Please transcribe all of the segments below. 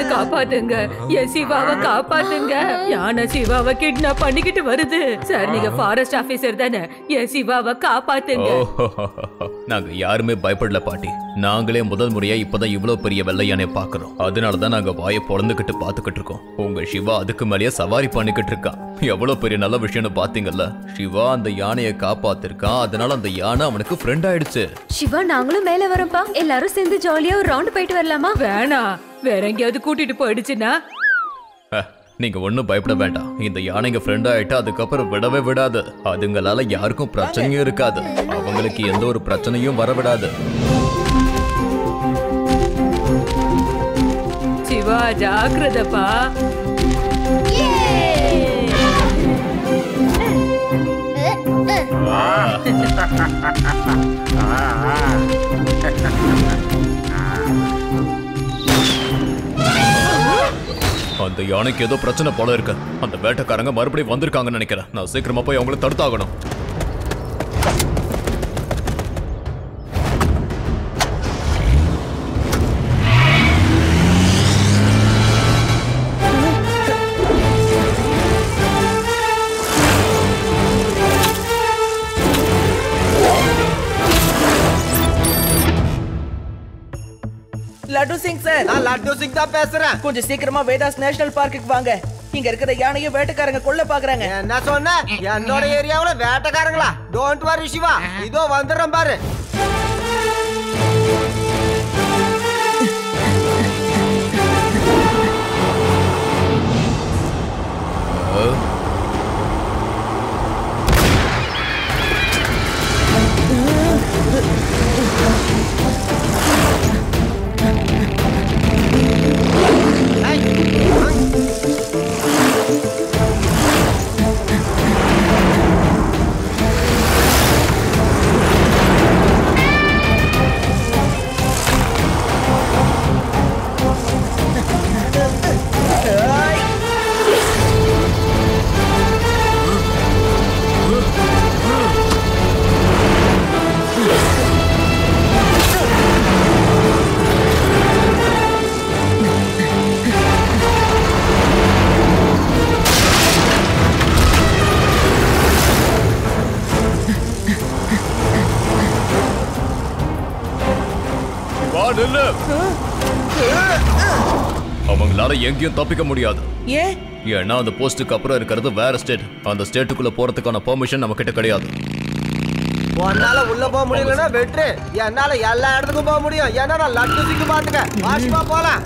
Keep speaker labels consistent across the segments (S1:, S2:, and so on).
S1: யாரையாவது காப்பாத்துங்க, என் சிவாவை காப்பாத்துங்க. யானை சிவாவை கிட்னாப் பண்ணிக்கிட்டு வருது. சார் நீங்க ஃபாரஸ்ட் ஆபீசர் தானே, என் சிவாவை காப்பாத்துங்க.
S2: நாங்க யாருமே பயப்படல பாட்டி. நாங்களே முதல் முறையா இப்பதான் இவ்வளவு பெரிய வெள்ளை யானையை பாக்குறோம். அதனாலதான் நாங்க வாயை பொழந்துகிட்டு பாத்துக்கிட்டு இருக்கோம். உங்க சிவா அதுக்கு மேலேயே சவாரி பண்ணிக்கிட்டு இருக்கான். எவ்வளவு பெரிய நல்ல விஷயம்னு பாத்தீங்கல்ல. சிவா அந்த யானையை காப்பாத்திருக்கான். அதனால அந்த யானை அவனுக்கு ஃப்ரெண்ட் ஆயிடுச்சு.
S3: சிவா நாங்களும் மேல வரோம்ப்பா. எல்லாரும் சேர்ந்து ஜாலியா ஒரு ரவுண்ட் போயிட்டு வரலாமா?
S1: வேணாம், வேற எங்கேயாவது கூட்டிட்டு போயிடுச்சுன்னா?
S2: நீங்க ஒண்ணும் பயப்பட வேண்டாம். இந்த யானைங்க ஃப்ரெண்ட் ஆயிட்டா அதுக்கப்புறம் விடவே விடாது. அதுங்களால யாருக்கும் பிரச்சனையும் இருக்காது. அவங்களுக்கு எந்த ஒரு பிரச்சனையும் வர விடாது.
S1: சிவா ஜாக்கிரதப்பா.
S2: அந்த யானைக்கு ஏதோ பிரச்சனை போல இருக்கு. அந்த வேட்டைக்காரங்க மறுபடியும் வந்திருக்காங்கன்னு நினைக்கிறேன். நான் சீக்கிரமா போய் அவங்கள தடுத்தாகணும்.
S4: லட்டு சிங் சார்.
S5: நான் லட்டு சிங் தான் பேசுறேன்.
S4: கொஞ்சம் சீக்கிரமா வேதாஸ் நேஷனல் பார்க்குக்கு வாங்க. இங்க இருக்கிற யானையை வேட்டைக்காரங்க கொல்ல பாக்குறாங்க.
S5: என்ன சொன்ன? என்னோட ஏரியாவுல வேட்டைக்காரங்களா? டோன்ட் வரி சிவா, இதோ வந்துடுறேன் பாரு.
S2: அவங்களால எங்கேயும் தப்பிக்க முடியாது.
S4: ஏன்?
S2: ஏன்னா அந்த போஸ்டுக்கு அப்புறம் இருக்கிறது வேற ஸ்டேட். அந்த ஸ்டேட்டுக்குள்ள போறதுக்கான பெர்மிஷன் நம்ம கிட்ட கிடையாது.
S5: உன்னால உள்ள போக முடியலன்னா வெற்று. என்னால எல்லா இடத்துக்கும் போக முடியும். ஏன்னா நான் லட்டு சிக்கு பாத்துக்க. வாசிப்பா போலாம்.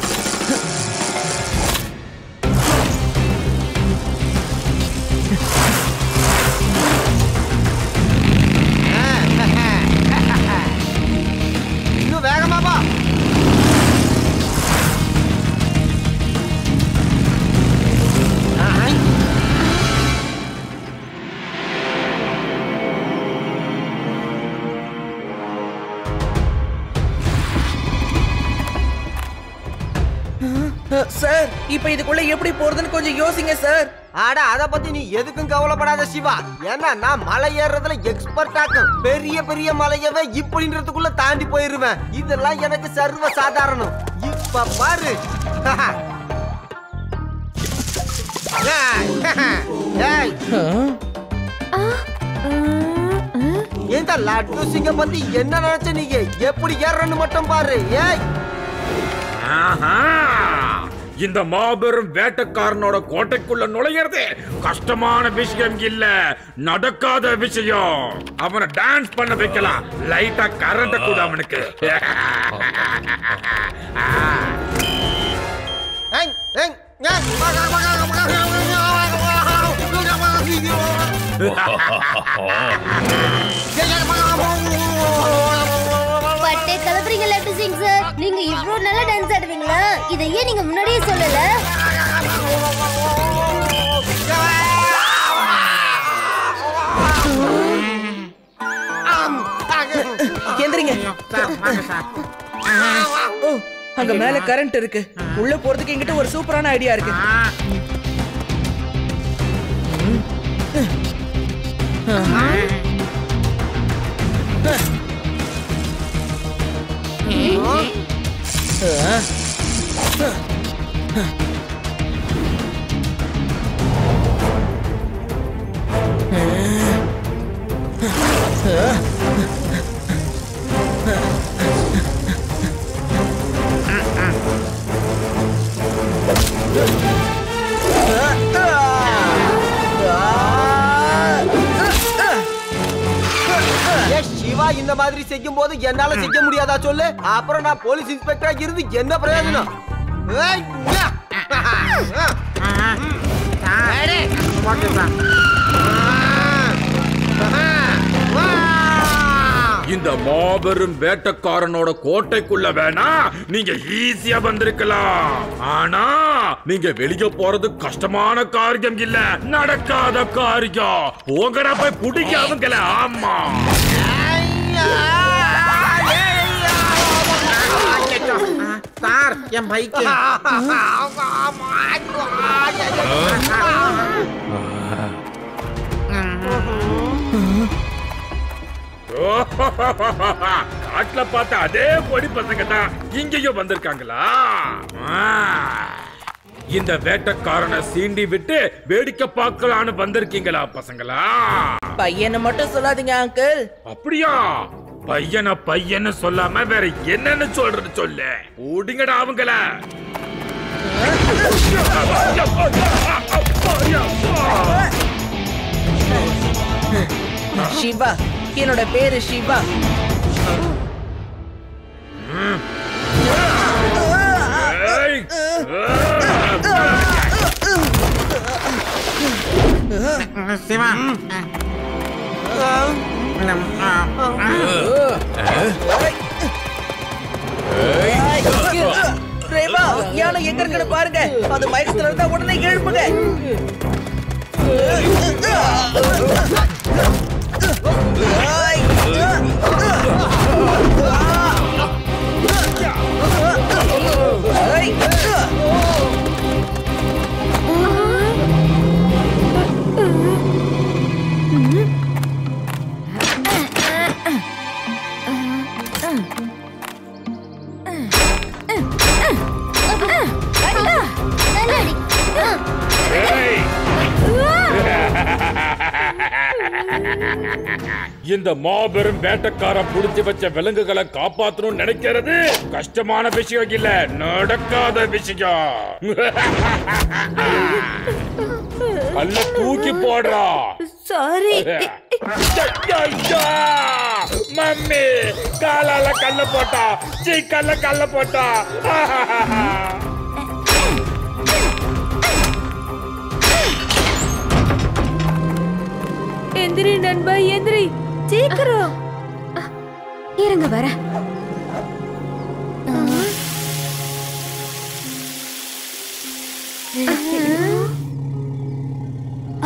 S5: இன்னும் வேகமா பா.
S4: சார் இப்ப இதுக்குள்ள எப்படி போறதுன்னு கொஞ்சம் யோசிங்க சார்.
S5: ஆடா அத பத்தி நீ எதுக்கும் கவலைப்படாத சிவா. ஏன்னா நான் மலை ஏறுறதுல எக்ஸ்பர்ட் ஆக்கும். பெரிய பெரிய மலையவே இப்படின்றதுக்குள்ள தாண்டி போயிருவேன். இதெல்லாம் எனக்கு சர்வ சாதாரணம். இப்ப பாரு. இந்த லட்டு சிங்க பத்தி என்ன நினைச்ச நீங்க? எப்படி ஏறன்னு மட்டும் பாரு. ஏய்
S6: இந்த மாபெரும் வேட்டைக்காரனோட கோட்டைக்குள்ள நுழையிறது கஷ்டமான விஷயம் இல்ல, நடக்காத விஷயம். அவனை டான்ஸ் பண்ண வைக்கலாம். லைட்டா கரண்ட் கூட அவனுக்கு.
S7: பட்டே கலப்புறீங்க லட்டு சிங் சார். நீங்க இவ்வளவு நல்லா டான்ஸ் ஆடுவீங்களா? இதையே நீங்க முன்னாடியே சொல்லல.
S4: எந்திரிங்க. ஓ, அங்க மேல கரண்ட் இருக்கு. உள்ள போறதுக்கு என்கிட்ட ஒரு சூப்பரான ஐடியா இருக்கு.
S5: சிவா இந்த மாதிரி செய்யும் போது என்னால செய்ய முடியாதா சொல்லு. அப்புறம் நான் போலீஸ் இன்ஸ்பெக்டரா இருந்து என்ன பிரயோஜனம்?
S6: இந்த மாபெரும் வேட்டக்காரனோட கோட்டைக்குள்ள வேணா நீங்க ஈஸியா வந்திருக்கலாம். ஆனா நீங்க வெளிய போறது கஷ்டமான காரியம் இல்ல, நடக்காத காரியம். போங்கடா போய் பிடிக்காதுங்கள. ஆமா
S5: சார், என் பைக்.
S6: காட்டுல பார்த்த அதே பொடி பசங்க தான் இங்கேயும் வந்திருக்காங்களா? இந்த வேட்டக்காரனை சீண்டி விட்டு வேடிக்கை பார்க்கலான்னு வந்திருக்கீங்களா பசங்களா?
S4: பையனை மட்டும் சொல்லாதீங்க அங்கிள்.
S6: அப்படியா? பையனை பையன்னு சொல்லாம வேற என்னன்னு சொல்றது சொல்லு. ஓடிங்கடா அவங்கள.
S4: சிவா, என்னோட பேரு சிவா.
S5: சிவா,
S4: ரேவா, யானை எங்க இருக்குன்னு பாருங்க. அது மயக்கத்துல இருந்தா உடனே எழுப்புங்க.
S6: இந்த மாபெரும் வேட்டக்காரன் புடிச்சு வச்ச விலங்குகளை காப்பாற்றணும் நினைக்கிறது கஷ்டமான விஷயம் இல்ல, நடக்காத விஷயம். கல்ல தூக்கி போடுறா.
S1: சாரி.
S6: மம்மி காலால கல்ல போட்டா, கல்ல போட்டா.
S1: எந்திரி நண்பா, எந்திரி சீக்கிரம்.
S3: இருங்க வர.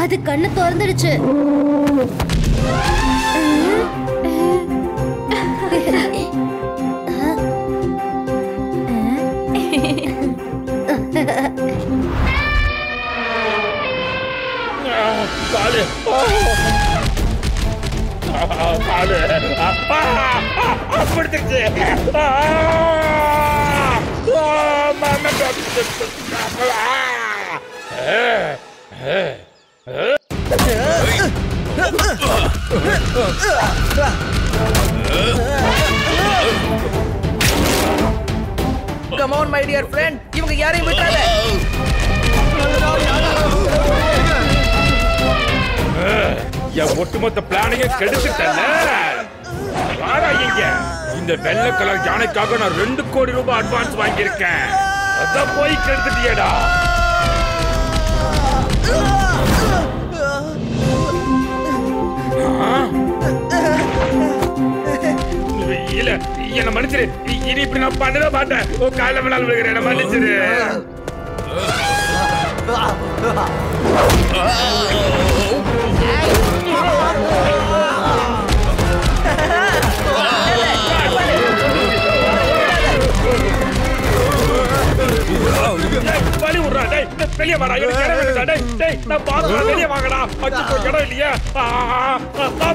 S7: அது கண்ணு திறந்துடுச்சு.
S6: காலு காலு அப்படிச்சு.
S4: Come on my dear friend, இவங்க யாரையும் விட்டாத.
S6: என் ஒட்டுமொத்த பிளானையும் கெடுத்துட்டல. இந்த வெள்ளை கலர் யானைக்காக நான் 2 கோடி ரூபாய் அட்வான்ஸ் வாங்கியிருக்கேன். அத போய் கெடுத்துட்டியடா. இல்ல என்ன மன்னிச்சிரு. இனி இப்படி நான் பண்ணவே மாட்டேன். காலைல மேல விழுகிறேன், என்ன மன்னிச்சிரு. வலி விடுறா. வெளியே வாடா. நான் பாத்து வெளியே வாங்கடா. அச்சு இடம் இல்லையா?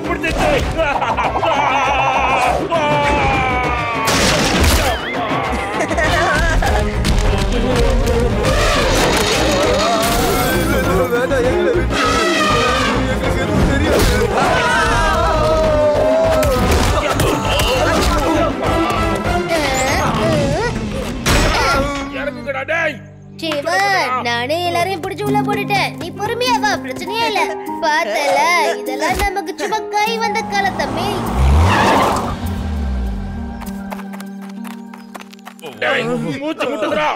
S6: பிடிச்சிச்சு.
S7: பார்த்தல இதெல்லாம் நமக்கு சும்மா கை வந்த கால தம்பி.
S6: மூச்சு முட்டுதுடா.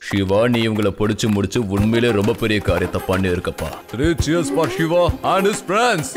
S2: சிவா, நீ இவங்களை பிடிச்சு முடிச்சு உண்மையிலே ரொம்ப பெரிய காரியத்தை பண்ணி இருக்கப்பா. 3 cheers for Shiva and his friends.